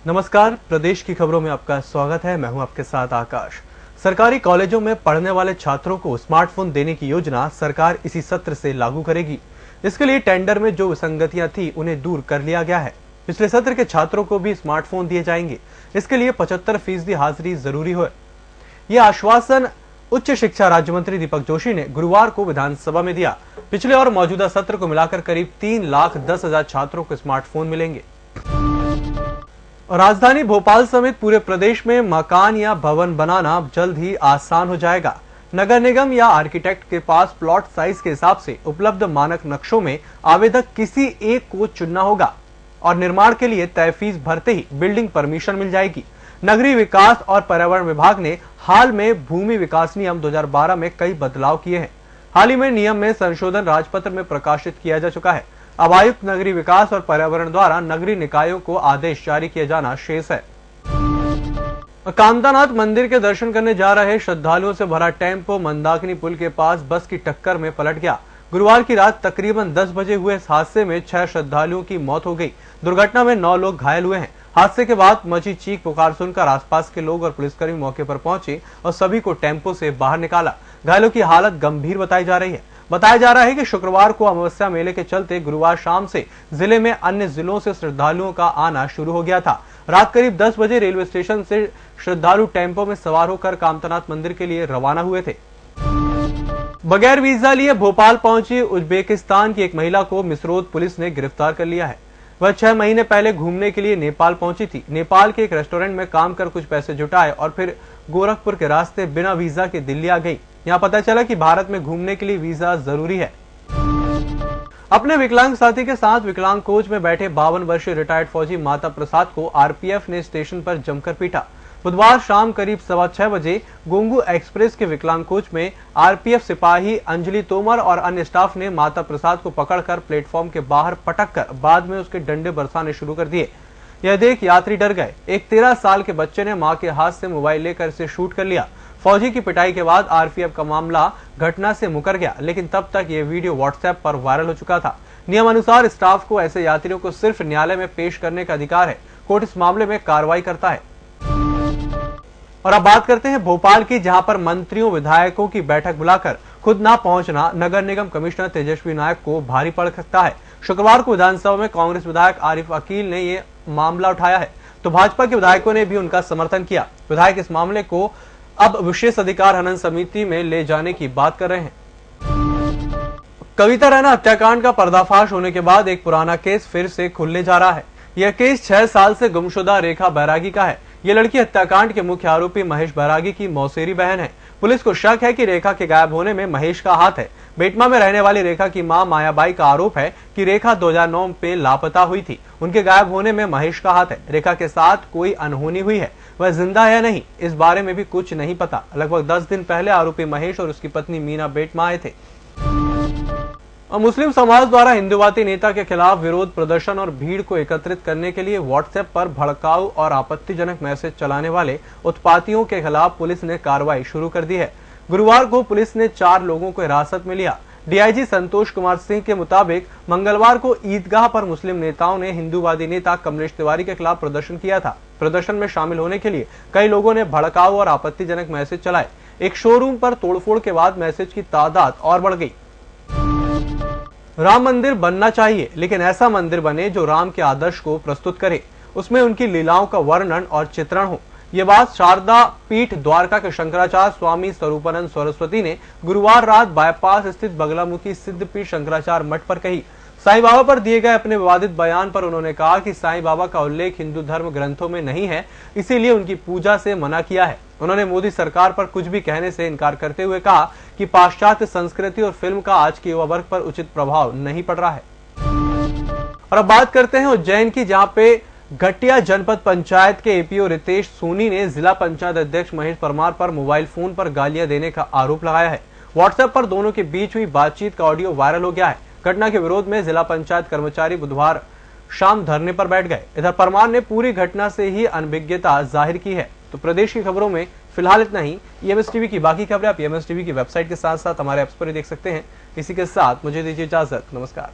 नमस्कार, प्रदेश की खबरों में आपका स्वागत है। मैं हूं आपके साथ आकाश। सरकारी कॉलेजों में पढ़ने वाले छात्रों को स्मार्टफोन देने की योजना सरकार इसी सत्र से लागू करेगी। इसके लिए टेंडर में जो विसंगतियां थी उन्हें दूर कर लिया गया है। पिछले सत्र के छात्रों को भी स्मार्टफोन दिए जाएंगे। इसके लिए 75% हाजिरी जरूरी है। यह आश्वासन उच्च शिक्षा राज्य मंत्री दीपक जोशी ने गुरुवार को विधानसभा में दिया। पिछले और मौजूदा सत्र को मिलाकर करीब 3,10,000 छात्रों को स्मार्टफोन मिलेंगे। राजधानी भोपाल समेत पूरे प्रदेश में मकान या भवन बनाना अब जल्द ही आसान हो जाएगा। नगर निगम या आर्किटेक्ट के पास प्लॉट साइज के हिसाब से उपलब्ध मानक नक्शों में आवेदक किसी एक को चुनना होगा और निर्माण के लिए तय फीस भरते ही बिल्डिंग परमिशन मिल जाएगी। नगरीय विकास और पर्यावरण विभाग ने हाल में भूमि विकास नियम 2012 में कई बदलाव किए हैं। हाल ही में नियम में संशोधन राजपत्र में प्रकाशित किया जा चुका है। अब आयुक्त नगरीय विकास और पर्यावरण द्वारा नगरीय निकायों को आदेश जारी किया जाना शेष है। कामतानाथ मंदिर के दर्शन करने जा रहे श्रद्धालुओं से भरा टेम्पो मंदाकिनी पुल के पास बस की टक्कर में पलट गया। गुरुवार की रात तकरीबन 10 बजे हुए इस हादसे में 6 श्रद्धालुओं की मौत हो गई। दुर्घटना में 9 लोग घायल हुए हैं। हादसे के बाद मची चीख पुकार सुनकर आसपास के लोग और पुलिसकर्मी मौके पर पहुंचे और सभी को टेम्पो से बाहर निकाला। घायलों की हालत गंभीर बताई जा रही है। बताया जा रहा है कि शुक्रवार को अमावस्या मेले के चलते गुरुवार शाम से जिले में अन्य जिलों से श्रद्धालुओं का आना शुरू हो गया था। रात करीब 10 बजे रेलवे स्टेशन से श्रद्धालु टेम्पो में सवार होकर कामतानाथ मंदिर के लिए रवाना हुए थे। बगैर वीजा लिए भोपाल पहुंची उज्बेकिस्तान की एक महिला को मिसरोद पुलिस ने गिरफ्तार कर लिया है। वह 6 महीने पहले घूमने के लिए नेपाल पहुंची थी। नेपाल के एक रेस्टोरेंट में काम कर कुछ पैसे जुटाए और फिर गोरखपुर के रास्ते बिना वीजा के दिल्ली आ गई। यहाँ पता चला कि भारत में घूमने के लिए वीजा जरूरी है। अपने विकलांग साथी के साथ विकलांग कोच में बैठे 52 वर्षीय रिटायर्ड फौजी माता प्रसाद को आरपीएफ ने स्टेशन पर जमकर पीटा। बुधवार शाम करीब 6:15 बजे गोंगू एक्सप्रेस के विकलांग कोच में आरपीएफ सिपाही अंजलि तोमर और अन्य स्टाफ ने माता प्रसाद को पकड़कर प्लेटफॉर्म के बाहर पटककर बाद में उसके डंडे बरसाने शुरू कर दिए। यह देख यात्री डर गए। एक 13 साल के बच्चे ने मां के हाथ से मोबाइल लेकर इसे शूट कर लिया। फौजी की पिटाई के बाद आरपीएफ का मामला घटना से मुकर गया, लेकिन तब तक ये वीडियो व्हाट्सएप पर वायरल हो चुका था। नियम अनुसार स्टाफ को ऐसे यात्रियों को सिर्फ न्यायालय में पेश करने का अधिकार है। कोर्ट इस मामले में कार्रवाई करता है। और अब बात करते हैं भोपाल की, जहां पर मंत्रियों विधायकों की बैठक बुलाकर खुद ना पहुंचना नगर निगम कमिश्नर तेजस्वी नायक को भारी पड़ सकता है। शुक्रवार को विधानसभा में कांग्रेस विधायक आरिफ अकील ने ये मामला उठाया है, तो भाजपा के विधायकों ने भी उनका समर्थन किया। विधायक इस मामले को अब विशेष अधिकार हनन समिति में ले जाने की बात कर रहे हैं। कविता रैना हत्याकांड का पर्दाफाश होने के बाद एक पुराना केस फिर से खुलने जा रहा है। यह केस 6 साल से गुमशुदा रेखा बैरागी का है। ये लड़की हत्याकांड के मुख्य आरोपी महेश बैरागी की मौसेरी बहन है। पुलिस को शक है कि रेखा के गायब होने में महेश का हाथ है। बेटमा में रहने वाली रेखा की मां मायाबाई का आरोप है कि रेखा 2009 में लापता हुई थी। उनके गायब होने में महेश का हाथ है। रेखा के साथ कोई अनहोनी हुई है, वह जिंदा है या नहीं, इस बारे में भी कुछ नहीं पता। लगभग 10 दिन पहले आरोपी महेश और उसकी पत्नी मीना बेटमा आए थे। और मुस्लिम समाज द्वारा हिंदूवादी नेता के खिलाफ विरोध प्रदर्शन और भीड़ को एकत्रित करने के लिए व्हाट्सएप पर भड़काऊ और आपत्तिजनक मैसेज चलाने वाले उत्पातियों के खिलाफ पुलिस ने कार्रवाई शुरू कर दी है। गुरुवार को पुलिस ने 4 लोगों को हिरासत में लिया। डीआईजी संतोष कुमार सिंह के मुताबिक मंगलवार को ईदगाह पर मुस्लिम नेताओं ने हिंदूवादी नेता कमलेश तिवारी के खिलाफ प्रदर्शन किया था। प्रदर्शन में शामिल होने के लिए कई लोगों ने भड़काऊ और आपत्तिजनक मैसेज चलाए। एक शोरूम पर तोड़फोड़ के बाद मैसेज की तादाद और बढ़ गई। राम मंदिर बनना चाहिए, लेकिन ऐसा मंदिर बने जो राम के आदर्श को प्रस्तुत करे, उसमें उनकी लीलाओं का वर्णन और चित्रण हो। ये बात शारदा पीठ द्वारका के शंकराचार्य स्वामी स्वरूपानंद सरस्वती ने गुरुवार रात बाईपास स्थित बगलामुखी सिद्धपीठ शंकराचार्य मठ पर कही। साईं बाबा पर दिए गए अपने विवादित बयान पर उन्होंने कहा कि साईं बाबा का उल्लेख हिंदू धर्म ग्रंथों में नहीं है, इसीलिए उनकी पूजा से मना किया है। उन्होंने मोदी सरकार पर कुछ भी कहने से इनकार करते हुए कहा कि पाश्चात्य संस्कृति और फिल्म का आज के युवा वर्ग पर उचित प्रभाव नहीं पड़ रहा है। और अब बात करते हैं उज्जैन की, जहां पे घटिया जनपद पंचायत के एपीओ रितेश सोनी ने जिला पंचायत अध्यक्ष महेश परमार पर मोबाइल फोन पर गालियां देने का आरोप लगाया है। व्हाट्सएप पर दोनों के बीच हुई बातचीत का ऑडियो वायरल हो गया है। घटना के विरोध में जिला पंचायत कर्मचारी बुधवार शाम धरने पर बैठ गए। इधर परमार ने पूरी घटना से ही अनभिज्ञता जाहिर की है। तो प्रदेश की खबरों में फिलहाल इतना ही। ईएमएस टीवी की बाकी खबरें आप ईएमएस टीवी की वेबसाइट के साथ साथ हमारे ऐप्स पर ही देख सकते हैं। इसी के साथ मुझे दीजिए इजाजत। नमस्कार।